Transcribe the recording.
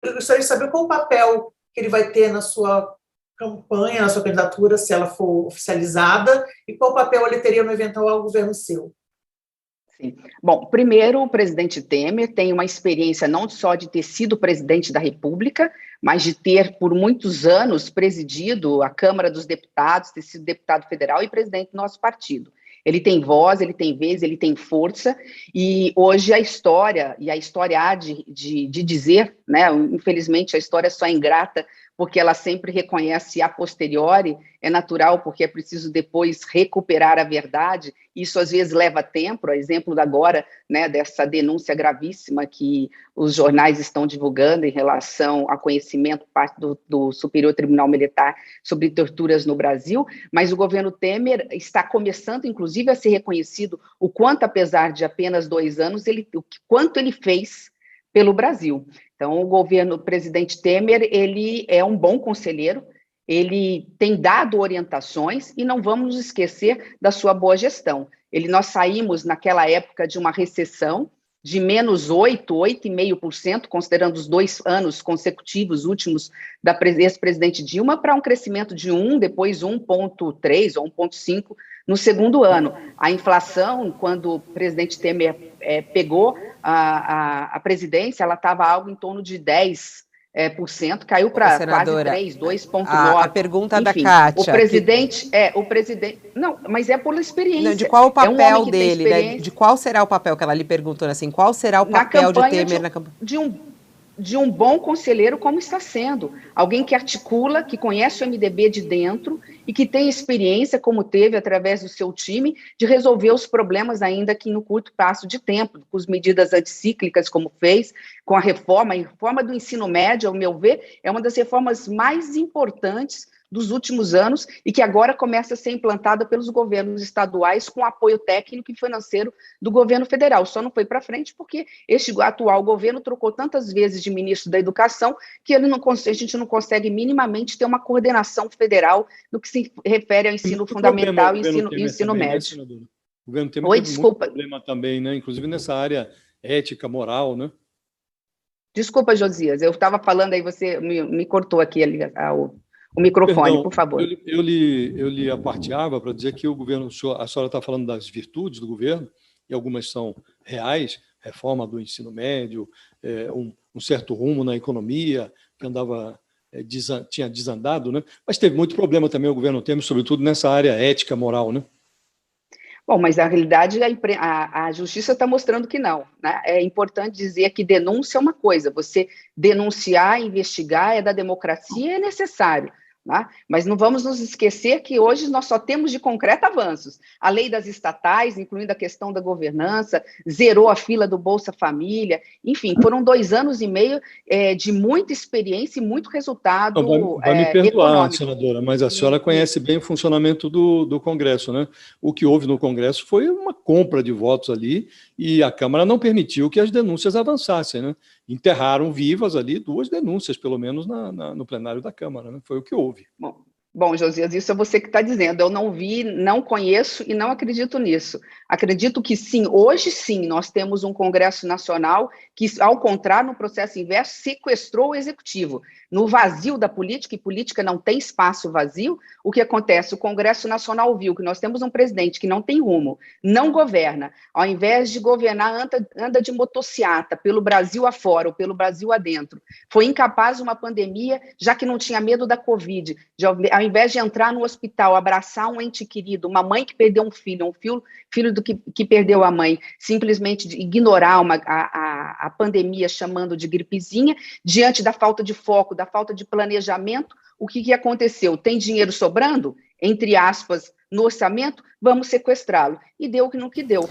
eu gostaria de saber qual o papel que ele vai ter na sua campanha, na sua candidatura, se ela for oficializada, e qual papel ele teria no eventual governo seu. Sim. Bom, primeiro, o presidente Temer tem uma experiência não só de ter sido presidente da República, mas de ter, por muitos anos, presidido a Câmara dos Deputados, ter sido deputado federal e presidente do nosso partido. Ele tem voz, ele tem vez, ele tem força, e hoje a história há de dizer, né, infelizmente a história só é ingrata, porque ela sempre reconhece a posteriori, é natural, porque é preciso depois recuperar a verdade, isso às vezes leva tempo, a exemplo agora, né, dessa denúncia gravíssima que os jornais estão divulgando em relação ao conhecimento do Superior Tribunal Militar sobre torturas no Brasil, mas o governo Temer está começando, inclusive, a ser reconhecido o quanto, apesar de apenas 2 anos, o quanto ele fez pelo Brasil. Então, o presidente Temer, ele é um bom conselheiro, ele tem dado orientações e não vamos nos esquecer da sua boa gestão. Nós saímos, naquela época, de uma recessão de menos 8,5%, considerando os 2 anos consecutivos últimos da ex-presidente Dilma, para um crescimento de 1, depois 1,3 ou 1,5 no segundo ano. A inflação, quando o presidente Temer pegou a presidência, ela estava algo em torno de 10%, caiu para quase 3, 2,9%. A pergunta da Kátia. O presidente... Não, mas é por experiência. Não, de qual o papel dele, né? De qual será o papel que ela lhe perguntou, assim, qual será o papel de Temer na campanha? De um bom conselheiro, como está sendo. Alguém que articula, que conhece o MDB de dentro e que tem experiência, como teve através do seu time, de resolver os problemas ainda que no curto prazo de tempo, com as medidas anticíclicas, como fez, com a reforma do ensino médio, ao meu ver, é uma das reformas mais importantes dos últimos anos e que agora começa a ser implantada pelos governos estaduais com apoio técnico e financeiro do governo federal. Só não foi para frente porque este atual governo trocou tantas vezes de ministro da Educação que a gente não consegue minimamente ter uma coordenação federal no que se refere ao ensino fundamental e ensino médio. Né, o governo Temer teve muito problema também, né? Inclusive nessa área ética, moral, né? Desculpa, Josias, eu estava falando aí, você me cortou aqui o microfone, Perdão, por favor. Eu lhe aparteava para dizer que o governo, a senhora está falando das virtudes do governo, e algumas são reais, reforma do ensino médio, um certo rumo na economia, que tinha desandado, né? Mas teve muito problema também o governo Temer, sobretudo nessa área ética, moral, né? Bom, mas na realidade a justiça está mostrando que não, né? É importante dizer que denúncia é uma coisa, você denunciar, investigar é da democracia, é necessário. Né? Mas não vamos nos esquecer que hoje nós só temos de concreto avanços. A lei das estatais, incluindo a questão da governança, zerou a fila do Bolsa Família, enfim, foram 2 anos e meio de muita experiência e muito resultado vai me perdoar, econômico. Senadora, mas a senhora conhece bem o funcionamento do Congresso, né? O que houve no Congresso foi uma compra de votos ali e a Câmara não permitiu que as denúncias avançassem, né? Enterraram vivas ali 2 denúncias, pelo menos no plenário da Câmara, né? Foi o que houve. Bom, Josias, isso é você que está dizendo. Eu não vi, não conheço e não acredito nisso. Acredito que sim, hoje sim, nós temos um Congresso Nacional que, ao contrário, no processo inverso, sequestrou o Executivo. No vazio da política, e política não tem espaço vazio, o que acontece? O Congresso Nacional viu que nós temos um presidente que não tem rumo, não governa, ao invés de governar, anda de motociata pelo Brasil afora ou pelo Brasil adentro. Foi incapaz de uma pandemia, já que não tinha medo da Covid, ao invés de entrar no hospital, abraçar um ente querido, uma mãe que perdeu um filho que perdeu a mãe, simplesmente ignorar a pandemia chamando de gripezinha, diante da falta de foco, da falta de planejamento, o que aconteceu? Tem dinheiro sobrando, entre aspas, no orçamento? Vamos sequestrá-lo. E deu no que deu.